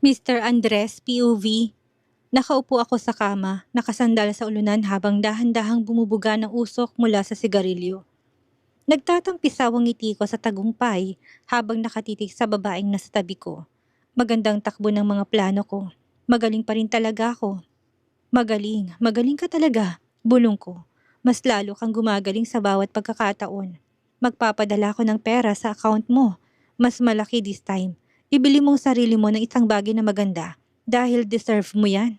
Mr. Andres, POV. Nakaupo ako sa kama, nakasandal sa ulunan habang dahan-dahang bumubuga ng usok mula sa sigarilyo. Nagtatampisaw ang ngiti ko sa tagumpay habang nakatitig sa babaeng nasa tabi ko. Magandang takbo ng mga plano ko. Magaling pa rin talaga ako. Magaling, magaling ka talaga. Bulong ko. Mas lalo kang gumagaling sa bawat pagkakataon. Magpapadala ko ng pera sa account mo. Mas malaki this time. Ibili mong sarili mo ng isang bagay na maganda dahil deserve mo yan.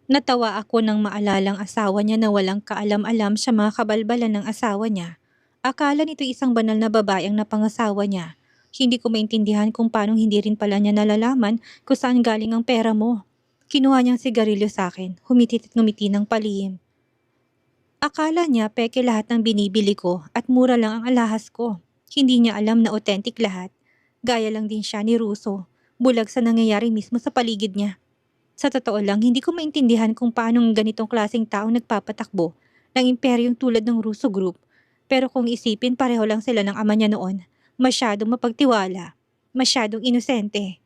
Natawa ako nang maalalang asawa niya na walang kaalam-alam sa mga kabalbalan ng asawa niya. Akala nito isang banal na babae ang napangasawa niya. Hindi ko maintindihan kung paano hindi rin pala niya nalalaman kung saan galing ang pera mo. Kinuha niyang sigarilyo sa akin, humitit at ngumiti ng palihim. Akala niya peke lahat ng binibili ko at mura lang ang alahas ko. Hindi niya alam na authentic lahat. Gaya lang din siya ni Russo. Bulag sa nangyayari mismo sa paligid niya. Sa totoo lang, hindi ko maintindihan kung paano ganitong klaseng tao nagpapatakbo ng imperyong tulad ng Russo Group. Pero kung isipin pareho lang sila ng ama niya noon, masyadong mapagtiwala, masyadong inosente.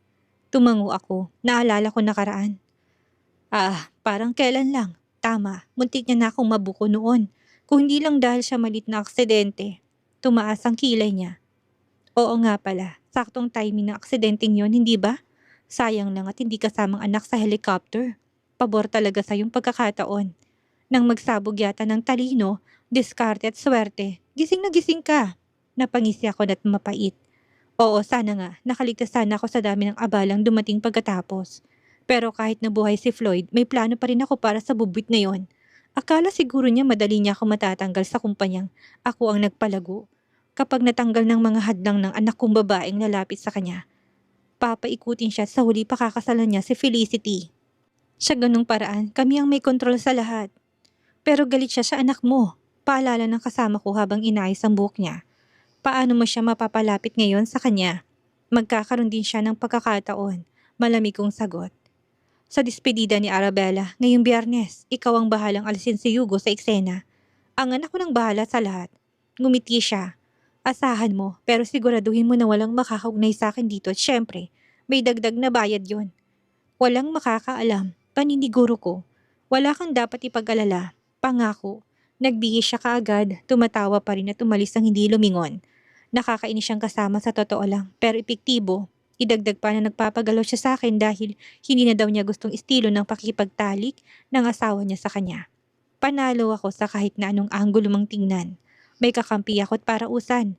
Tumango ako, naalala ko nakaraan. Parang kailan lang. Tama, muntik niya na akong mabuko noon. Kung hindi lang dahil sa malit na aksidente, tumaas ang kilay niya. Oo nga pala, saktong timing ng aksidenteng yon, hindi ba? Sayang lang at hindi kasamang anak sa helicopter. Pabor talaga sa yung pagkakataon. Nang magsabog yata ng talino, diskarte at swerte, gising na gising ka. Napangisi ako na't mapait. Oo, sana nga, nakaligtas sana ako sa dami ng abalang dumating pagkatapos. Pero kahit nabuhay si Floyd, may plano pa rin ako para sa bubwit na yon. Akala siguro niya madali niya ako matatanggal sa kumpanyang ako ang nagpalago. Kapag natanggal ng mga hadlang ng anak kong babaeng lalapit sa kanya, papaikutin siya sa huli pakakasalan niya si Felicity. Sa ganung paraan, kami ang may kontrol sa lahat. Pero galit siya sa anak mo. Paalala ng kasama ko habang inayos ang buhok niya. Paano mo siya mapapalapit ngayon sa kanya? Magkakaroon din siya ng pagkakataon. Malamig kong sagot. Sa despedida ni Arabella, ngayong Biyernes, ikaw ang bahalang alisin si Hugo sa eksena. Ang anak ko nang bahala sa lahat. Ngumiti siya. Asahan mo, pero siguraduhin mo na walang makakaugnay sa akin dito at syempre, may dagdag na bayad yon. Walang makakaalam, paniniguro ko. Wala kang dapat ipag-alala, pangako. Nagbihis siya kaagad, tumatawa pa rin at umalis ang hindi lumingon. Nakakainis siyang kasama sa totoo lang, pero epektibo. Idagdag pa na nagpapagalaw siya sa akin dahil hindi na daw niya gustong estilo ng pakipagtalik ng asawa niya sa kanya. Panalo ako sa kahit na anong anggulo mang tingnan. May kakampi ako at parausan.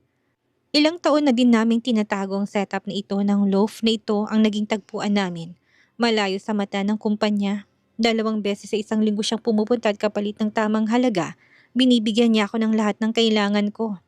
Ilang taon na din naming tinatago ang setup na ito ng loaf na ito ang naging tagpuan namin. Malayo sa mata ng kumpanya. 2 beses sa isang linggo siyang pumupunta at kapalit ng tamang halaga. Binibigyan niya ako ng lahat ng kailangan ko.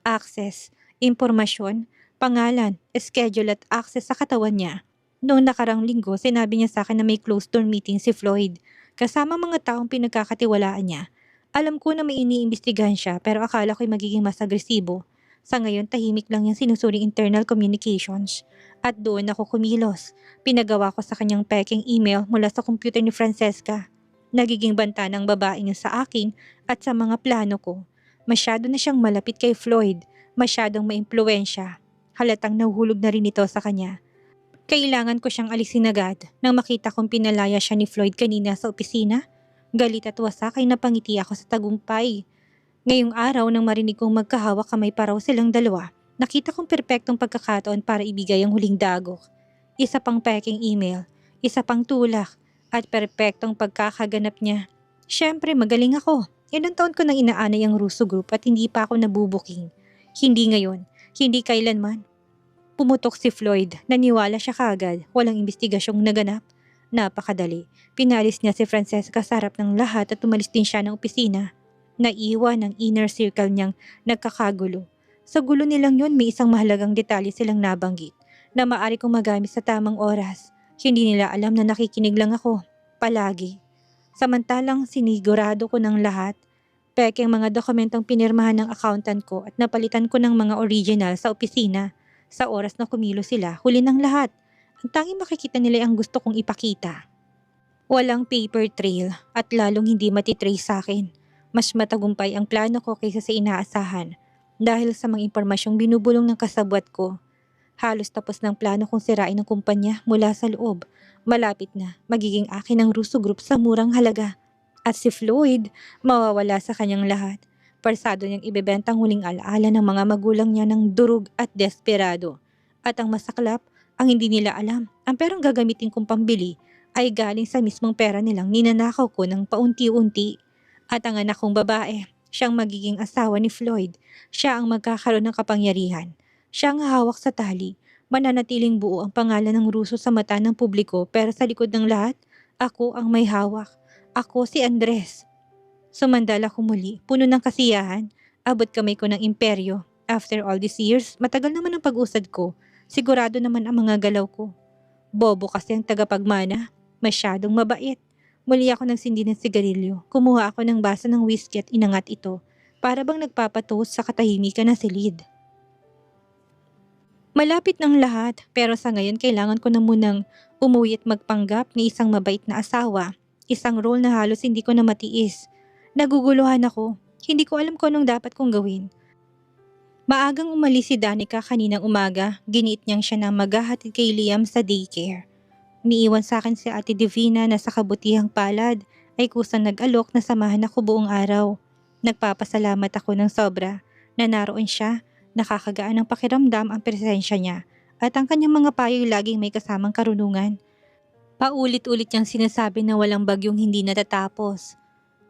Access, impormasyon, pangalan, schedule at access sa katawan niya. Noong nakarang linggo, sinabi niya sa akin na may closed-door meeting si Floyd. Kasama mga taong pinagkakatiwalaan niya. Alam ko na may iniimbestigahan siya pero akala ko'y magiging mas agresibo. Sa ngayon, tahimik lang yung sinusuring internal communications. At doon ako kumilos. Pinagawa ko sa kanyang peking email mula sa computer ni Francesca. Nagiging banta ng babae niya sa akin at sa mga plano ko. Masyado na siyang malapit kay Floyd. Masyadong maimpluwensya. Halatang nahuhulog na rin ito sa kanya. Kailangan ko siyang alisin agad nang makita kong pinalaya siya ni Floyd kanina sa opisina. Galit at wasak ay napangiti ako sa tagumpay. Ngayong araw nang marinig kong magkahawak kamay pa raw silang dalawa, nakita kong perpektong pagkakataon para ibigay ang huling dagok. Isa pang peking email, isa pang tulak, at perpektong pagkakaganap niya. Siyempre magaling ako. Ilang taon ko nang inaanay ang Russo Group at hindi pa ako nabubuking. Hindi ngayon, hindi kailanman. Pumutok si Floyd, naniwala siya kaagad, walang imbestigasyong naganap. Napakadali. Pinalis niya si Francesca sa harap ng lahat at umalis din siya ng opisina. Naiwan ang inner circle niyang nagkakagulo. Sa gulo nilang yon may isang mahalagang detalye silang nabanggit na maaari kong magamit sa tamang oras. Hindi nila alam na nakikinig lang ako. Palagi. Samantalang sinigurado ko ng lahat, peke ang mga dokumentong pinirmahan ng accountant ko at napalitan ko ng mga original sa opisina. Sa oras na kumilo sila, huli ng lahat. Ang tanging makikita nila ay ang gusto kong ipakita. Walang paper trail at lalong hindi matitrace sa akin. Mas matagumpay ang plano ko kaysa sa inaasahan dahil sa mga impormasyong binubulong ng kasabwat ko. Halos tapos ng plano kong sirain ang kumpanya mula sa loob. Malapit na, magiging akin ang Russo Group sa murang halaga. At si Floyd, mawawala sa kanyang lahat. Parsado niyang ibebenta ang huling alaala ng mga magulang niya ng durug at desperado. At ang masaklap, ang hindi nila alam, ang perang gagamitin kong pambili ay galing sa mismong pera nilang ninanakaw ko ng paunti-unti. At ang anak kong babae, siyang magiging asawa ni Floyd. Siya ang magkakaroon ng kapangyarihan. Siya ang hawak sa tali. Mananatiling buo ang pangalan ng Russo sa mata ng publiko pero sa likod ng lahat, ako ang may hawak. Ako si Andres. Sumandal ako muli, puno ng kasiyahan. Abot kamay ko ng imperyo. After all these years, matagal naman ang pag-usad ko. Sigurado naman ang mga galaw ko. Bobo kasi ang tagapagmana. Masyadong mabait. Muli ako nagsindi ng sigarilyo. Kumuha ako ng basa ng whiskey at inangat ito. Para bang nagpapatoast sa katahimikan na silid. Malapit ng lahat pero sa ngayon kailangan ko na munang umuwi at magpanggap ng isang mabait na asawa. Isang role na halos hindi ko na matiis. Naguguluhan ako. Hindi ko alam kung anong dapat kong gawin. Maagang umalis si Danica kaninang umaga. Giniit niyang siya na maghahatid kay Liam sa daycare. Niiwan sa akin si Ate Divina na sa kabutihang palad ay kusang nag-alok na samahan ako buong araw. Nagpapasalamat ako ng sobra na naroon siya. Nakakagaan ng pakiramdam ang presensya niya at ang kanyang mga payo'y laging may kasamang karunungan. Paulit-ulit niyang sinasabi na walang bagyong hindi natatapos.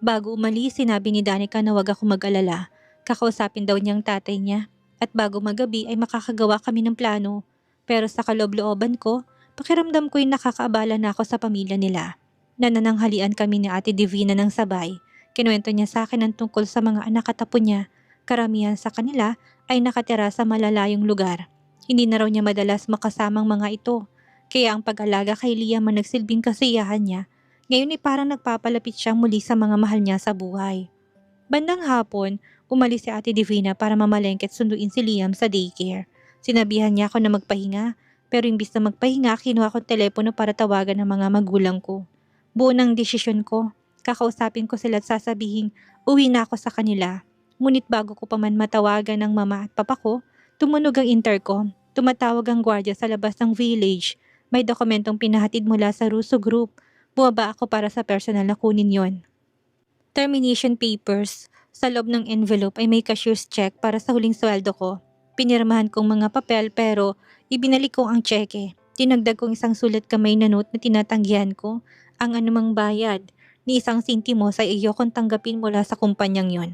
Bago umalis, sinabi ni Danica na wag ako mag-alala. Kakausapin daw niyang tatay niya at bago magabi ay makakagawa kami ng plano. Pero sa kaloob-looban ko, pakiramdam ko'y nakakaabala na ako sa pamilya nila. Nanananghalian kami ni Ate Divina ng sabay. Kinuwento niya sa akin ang tungkol sa mga anak at apo niya. Karamihan sa kanila ay nakatira sa malalayong lugar. Hindi na raw niya madalas makasamang mga ito. Kaya ang pag-alaga kay Liam ang nagsilbing kasiyahan niya. Ngayon ay parang nagpapalapit siya muli sa mga mahal niya sa buhay. Bandang hapon, umalis si Ate Divina para mamalengke at sunduin si Liam sa daycare. Sinabihan niya ako na magpahinga, pero imbis na magpahinga, kinuha ko telepono para tawagan ang mga magulang ko. Buo ng desisyon ko. Kakausapin ko sila at sasabihin, uwi na ako sa kanila. Ngunit bago ko pa man matawagan ng mama at papa ko, tumunog ang intercom. Tumatawag ang gwardiya sa labas ng village. May dokumentong pinahatid mula sa Russo Group. Bumaba ako para sa personal na kunin yon. Termination papers. Sa loob ng envelope ay may cashier's check para sa huling sweldo ko. Pinirmahan kong mga papel pero ibinalik ko ang cheque. Tinagdag kong isang sulat kamay na note na tinatanggihan ko. Ang anumang bayad ni isang sintimo sa iyo kung tanggapin mula sa kumpanyang yon.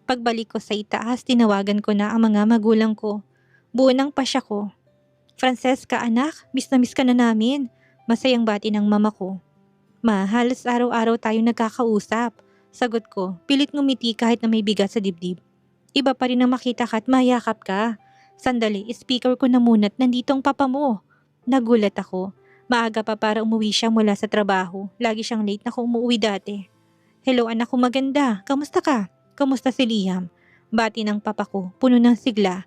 Pagbalik ko sa itaas, tinawagan ko na ang mga magulang ko. Buo ng pasya ko. Francesca, anak, miss na miss ka na namin. Masayang bati ng mama ko. Ma, halos araw-araw tayo nagkakausap. Sagot ko, pilit ngumiti kahit na may bigat sa dibdib. Iba pa rin ang makita ka at mayakap ka. Sandali, speaker ko na muna at nandito ang papa mo. Nagulat ako. Maaga pa para umuwi siya mula sa trabaho. Lagi siyang late na kung umuwi dati. Hello anak ko maganda, kamusta ka? Kamusta si Liam? Bati ng papa ko, puno ng sigla.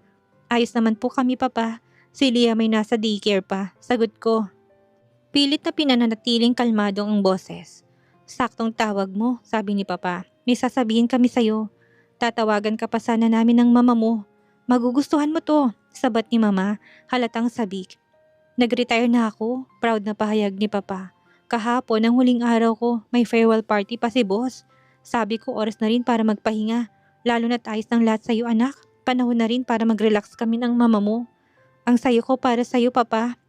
Ayos naman po kami papa. Si Liam ay nasa daycare pa. Sagot ko. Pilit na pinananatiling kalmado ang boses. Saktong tawag mo, sabi ni papa. May sasabihin kami sa'yo. Tatawagan ka pa sana namin ng mama mo. Magugustuhan mo to, sabat ni mama, halatang sabik. Nag-retire na ako, proud na pahayag ni papa. Kahapon ang huling araw ko, may farewell party pa si boss. Sabi ko oras na rin para magpahinga. Lalo na't ayos ng lahat sa'yo anak. Panahon na rin para mag-relax kami ng mama mo. Ang sayo ko para sa'yo papa.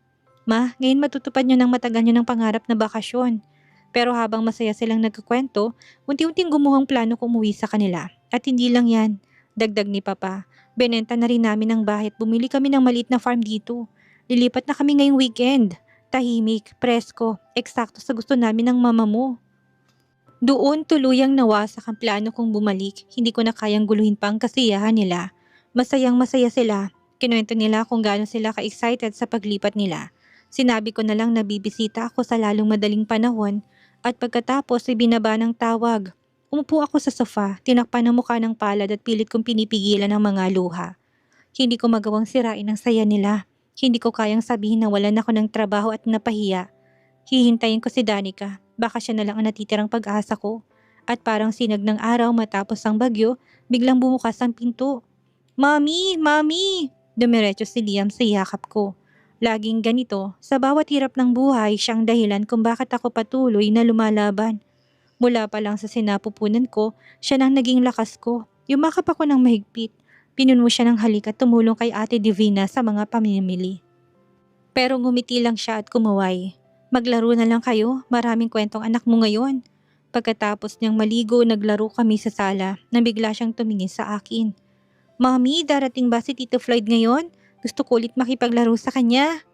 Ma, ngayon matutupad nyo ng matagal nyo ng pangarap na bakasyon. Pero habang masaya silang nagkukwento, unti-unting gumuhang plano kong umuwi sa kanila. At hindi lang yan. Dagdag ni papa. Benenta na rin namin ang bahay at bumili kami ng maliit na farm dito. Lilipat na kami ngayong weekend. Tahimik, presko, eksakto sa gusto namin ng mama mo. Doon tuluyang nawasak ang plano kong bumalik. Hindi ko na kayang guluhin pa ang kasiyahan nila. Masayang masaya sila. Kinuwento nila kung gaano sila ka-excited sa paglipat nila. Sinabi ko na lang na bibisita ako sa lalong madaling panahon at pagkatapos ay binaba ng tawag. Umupo ako sa sofa, tinakpan ang mukha ng palad at pilit kong pinipigilan ang mga luha. Hindi ko magawang sirain ang saya nila. Hindi ko kayang sabihin na walan ako ng trabaho at napahiya. Hihintayin ko si Danica. Baka siya na lang ang natitirang pag-asa ko. At parang sinag ng araw matapos ang bagyo, biglang bumukas ang pinto. Mami! Mami! Dumiretso si Liam sa yakap ko. Laging ganito, sa bawat hirap ng buhay siyang dahilan kung bakit ako patuloy na lumalaban. Mula pa lang sa sinapupunan ko, siya nang naging lakas ko. Yumakap ako ng mahigpit. Pinunmo siya ng halik at tumulong kay Ate Divina sa mga pamimili. Pero ngumiti lang siya at kumaway. Maglaro na lang kayo, maraming kwentong anak mo ngayon. Pagkatapos niyang maligo, naglaro kami sa sala nang bigla siyang tumingin sa akin. Mami, darating ba si Tito Floyd ngayon? Gusto ko ulit makipaglaro sa kanya.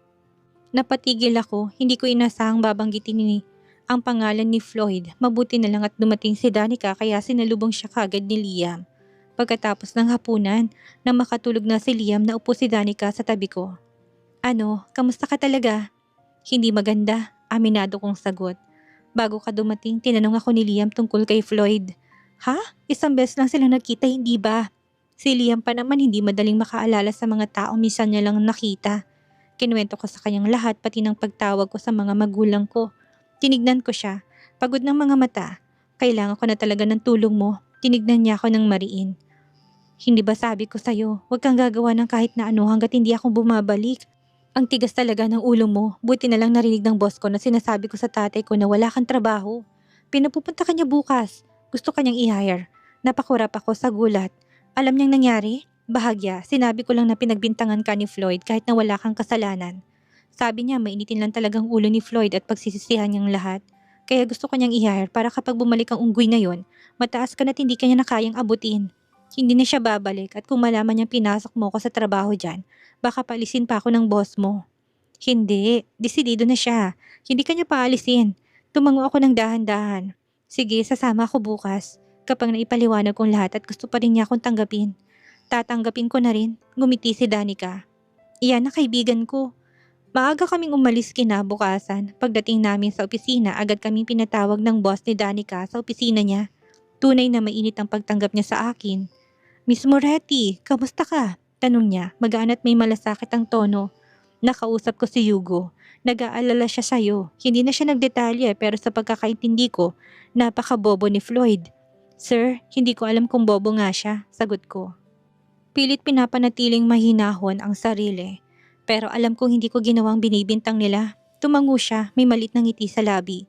Napatigil ako, hindi ko inasahang babanggitin ni ang pangalan ni Floyd. Mabuti na lang at dumating si Danica kaya sinalubong siya kagad ni Liam. Pagkatapos ng hapunan, nang makatulog na si Liam, naupo si Danica sa tabi ko. Ano, kamusta ka talaga? Hindi maganda, aminado kong sagot. Bago ka dumating, tinanong ako ni Liam tungkol kay Floyd. Ha? Isang beses lang sila nagkita, hindi ba? Si Liam pa naman hindi madaling makaalala sa mga tao minsan niya lang nakita. Kinuwento ko sa kanyang lahat pati ng pagtawag ko sa mga magulang ko. Tinignan ko siya, pagod ng mga mata. Kailangan ko na talaga ng tulong mo. Tinignan niya ako ng mariin. Hindi ba sabi ko sa'yo, huwag kang gagawa ng kahit na ano hanggat hindi ako bumabalik. Ang tigas talaga ng ulo mo, buti na lang narinig ng boss ko na sinasabi ko sa tatay ko na wala kang trabaho. Pinapupunta ka niya bukas, gusto kanyang i-hire. Napakurap ako sa gulat. Alam niyang nangyari? Bahagya, sinabi ko lang na pinagbintangan ka ni Floyd kahit na wala kang kasalanan. Sabi niya mainitin lang talagang ulo ni Floyd at pagsisisihan niyang lahat. Kaya gusto kanyang i-hire para kapag bumalik ang unggoy na yon, mataas ka na't hindi kanya na kayang abutin. Hindi na siya babalik at kung malaman niyang pinasok mo ko sa trabaho dyan, baka paalisin pa ako ng boss mo. Hindi, desidido na siya. Hindi kanya paalisin. Tumango ako ng dahan-dahan. Sige, sasama ako bukas. Kapag naipaliwanag kong lahat at gusto pa rin niya akong tanggapin. Tatanggapin ko na rin, ngumiti si Danica. Iyan na kaibigan ko. Maaga kaming umalis kinabukasan. Pagdating namin sa opisina, agad kaming pinatawag ng boss ni Danica sa opisina niya. Tunay na mainit ang pagtanggap niya sa akin. Miss Moretti, kamusta ka? Tanong niya, magaan at may malasakit ang tono. Nakausap ko si Hugo. Nag-aalala siya sa'yo. Hindi na siya nagdetalye pero sa pagkakaintindi ko, napakabobo ni Floyd. Sir, hindi ko alam kung bobo nga siya, sagot ko. Pilit pinapanatiling mahinahon ang sarili. Pero alam kong hindi ko ginawang binibintang nila. Tumango siya, may malit na ngiti sa labi.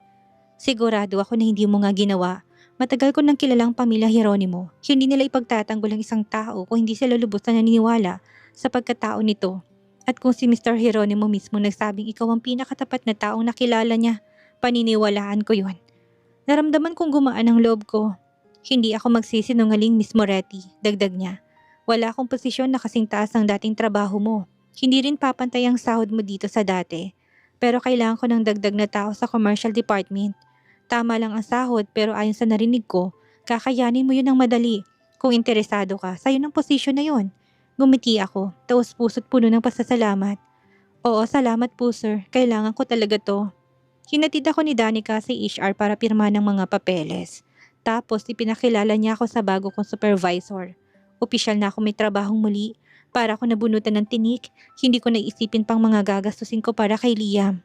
Sigurado ako na hindi mo nga ginawa. Matagal ko nang kilalang pamilya Jeronimo. Hindi nila ipagtatanggol ang isang tao kung hindi sila lubos na naniniwala sa pagkatao nito. At kung si Mr. Jeronimo mismo nagsabing ikaw ang pinakatapat na taong nakilala niya, paniniwalaan ko yon. Naramdaman kong gumaan ang loob ko. Hindi ako magsisinungaling, Miss Moretti, dagdag niya. Wala akong posisyon na kasing taas ang dating trabaho mo. Hindi rin papantay ang sahod mo dito sa dati. Pero kailangan ko ng dagdag na tao sa commercial department. Tama lang ang sahod pero ayon sa narinig ko, kakayanin mo yun ng madali. Kung interesado ka, sa'yo ng posisyon na yun. Ngumiti ako, taos puso't puno ng pasasalamat. Oo, salamat po sir. Kailangan ko talaga to. Hinatid ako ni Danica sa HR para pirma ng mga papeles. Tapos ipinakilala niya ako sa bago kong supervisor. Opisyal na ako may trabahong muli. Para ako nabunutan ng tinik, hindi ko naisipin pang mga gagastusin ko para kay Liam.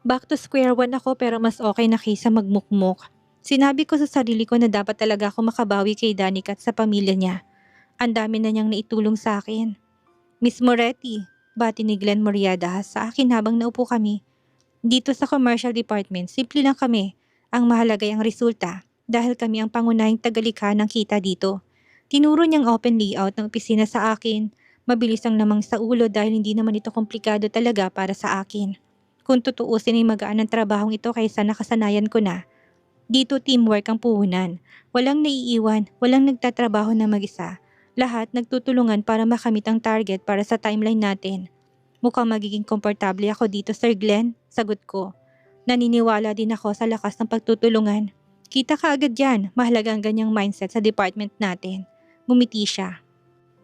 Back to square one ako pero mas okay na kaysa magmukmok. Sinabi ko sa sarili ko na dapat talaga ako makabawi kay Danica at sa pamilya niya. Ang dami na niyang naitulong sa akin. Miss Moretti, bati ni Glenn Moriada sa akin habang naupo kami. Dito sa commercial department, simple lang kami. Ang mahalaga ay ang resulta dahil kami ang pangunahing tagalikha ng kita dito. Tinuro niyang open layout ng opisina sa akin. Mabilis ang lamang sa ulo dahil hindi naman ito komplikado talaga para sa akin. Kung tutuusin ay magaan ang trabahong ito kaysa nakasanayan ko na. Dito teamwork ang puhunan. Walang naiiwan, walang nagtatrabaho na mag-isa. Lahat nagtutulungan para makamit ang target para sa timeline natin. Mukhang magiging komportable ako dito, Sir Glenn, sagot ko. Naniniwala din ako sa lakas ng pagtutulungan. Kita ka agad yan, mahalaga ang ganyang mindset sa department natin. Ngumiti siya.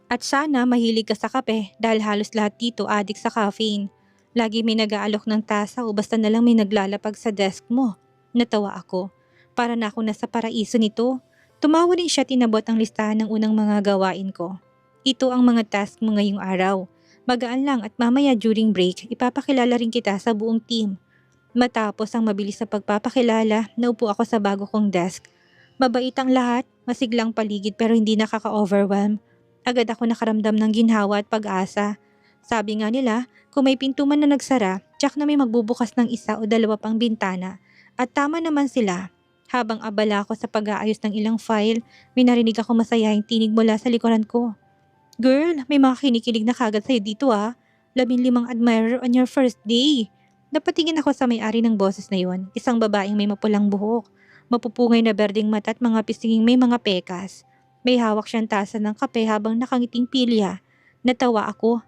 At sana mahilig ka sa kape dahil halos lahat dito adik sa caffeine. Lagi may nag-aalok ng tasa o basta na lang may naglalapag sa desk mo. Natawa ako. Para na ako nasa paraiso nito. Tumawa rin siya, tinabot ang listahan ng unang mga gawain ko. Ito ang mga task mo ngayong araw. Magaan lang at mamaya during break, ipapakilala rin kita sa buong team. Matapos ang mabilis na pagpapakilala, naupo ako sa bago kong desk. Mabait ang lahat, masiglang paligid pero hindi nakaka-overwhelm. Agad ako nakaramdam ng ginhawa at pag-asa. Sabi nga nila, kung may pinto man na nagsara, tiyak na may magbubukas ng isa o dalawa pang bintana. At tama naman sila. Habang abala ako sa pag-aayos ng ilang file, may narinig ako masayahing tinig mula sa likuran ko. Girl, may mga kinikilig na kagad sa'yo dito ah. 15 admirer on your first day. Napatingin ako sa may-ari ng boses na yon, isang babaeng may mapulang buhok, mapupungay na berdeng mata at mga pisnging may mga pekas. May hawak siyang tasa ng kape habang nakangiting pilya. Natawa ako.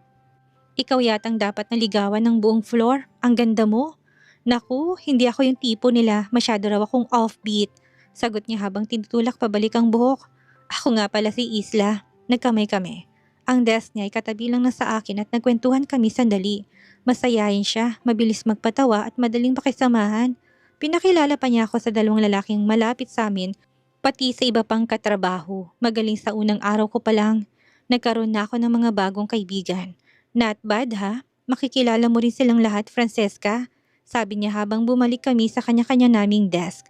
Ikaw yatang dapat naligawan ng buong floor. Ang ganda mo. Naku, hindi ako yung tipo nila. Masyado raw akong offbeat. Sagot niya habang tinutulak pabalik ang buhok. Ako nga pala si Isla. Nagkamay kami. Ang desk niya ay katabi lang na sa akin at nagkwentuhan kami sandali. Masayahin siya, mabilis magpatawa at madaling pakisamahan. Pinakilala pa niya ako sa dalawang lalaking malapit sa amin, pati sa iba pang katrabaho. Magaling sa unang araw ko pa lang. Nagkaroon na ako ng mga bagong kaibigan. Not bad ha? Makikilala mo rin silang lahat, Francesca. Sabi niya habang bumalik kami sa kanya-kanya naming desk.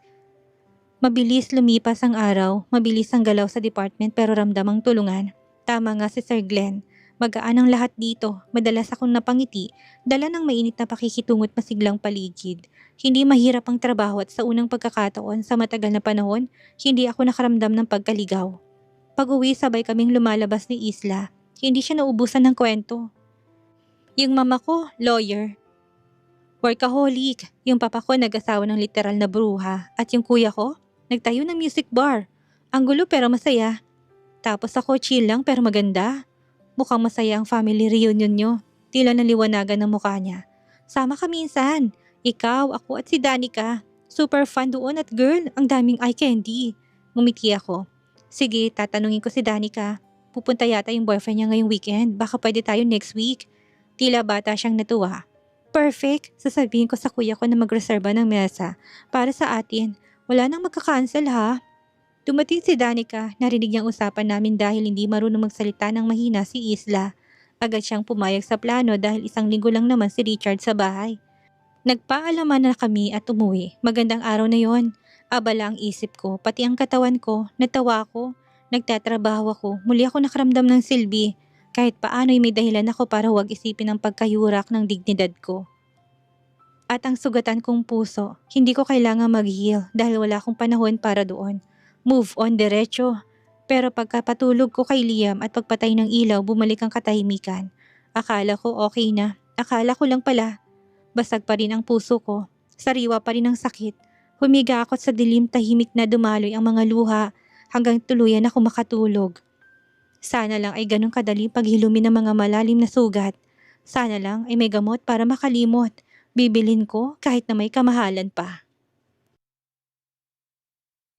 Mabilis lumipas ang araw, mabilis ang galaw sa department pero ramdam ang tulungan. Tama nga si Sir Glenn. Magaan ang lahat dito. Madalas akong napangiti, dala ng mainit na pakikitungo't masiglang paligid. Hindi mahirap ang trabaho at sa unang pagkakataon sa matagal na panahon, hindi ako nakaramdam ng pagkaligaw. Pag-uwi sabay kaming lumalabas ni Isla. Hindi siya naubusan ng kwento. Yung mama ko, lawyer. Workaholic. Yung papa ko nag-asawa ng literal na bruha. At yung kuya ko, nagtayo ng music bar. Ang gulo pero masaya. Tapos ako chill lang pero maganda. Mukhang masaya ang family reunion nyo. Tila naliwanagan ng mukha niya. Sama ka minsan. Ikaw, ako at si Danica. Super fun doon at girl, ang daming eye candy. Ngumiti ako. Sige, tatanungin ko si Danica. Pupunta yata yung boyfriend niya ngayong weekend. Baka pwede tayo next week. Tila bata siyang natuwa. Perfect! Sasabihin ko sa kuya ko na magreserba ng mesa para sa atin. Wala nang magka-cancel ha. Dumating si Danica, narinig niyang usapan namin dahil hindi marunong magsalita ng mahina si Isla. Agad siyang pumayag sa plano dahil isang linggo lang naman si Richard sa bahay. Nagpaalaman na kami at umuwi. Magandang araw na yon. Abala ang isip ko, pati ang katawan ko, natawa ko, nagtatrabaho ako, muli ako nakaramdam ng silbi. Kahit paano'y may dahilan ako para huwag isipin ang pagkayurak ng dignidad ko. At ang sugatan kong puso, hindi ko kailangan mag-heal dahil wala akong panahon para doon. Move on diretso. Pero pagkapatulog ko kay Liam at pagpatay ng ilaw, bumalik ang katahimikan. Akala ko okay na. Akala ko lang pala. Basag pa rin ang puso ko. Sariwa pa rin ang sakit. Humiga ako sa dilim, tahimik na dumaloy ang mga luha hanggang tuluyan ako makatulog. Sana lang ay ganun kadali paghilumi ng mga malalim na sugat. Sana lang ay may gamot para makalimot. Bibilin ko kahit na may kamahalan pa.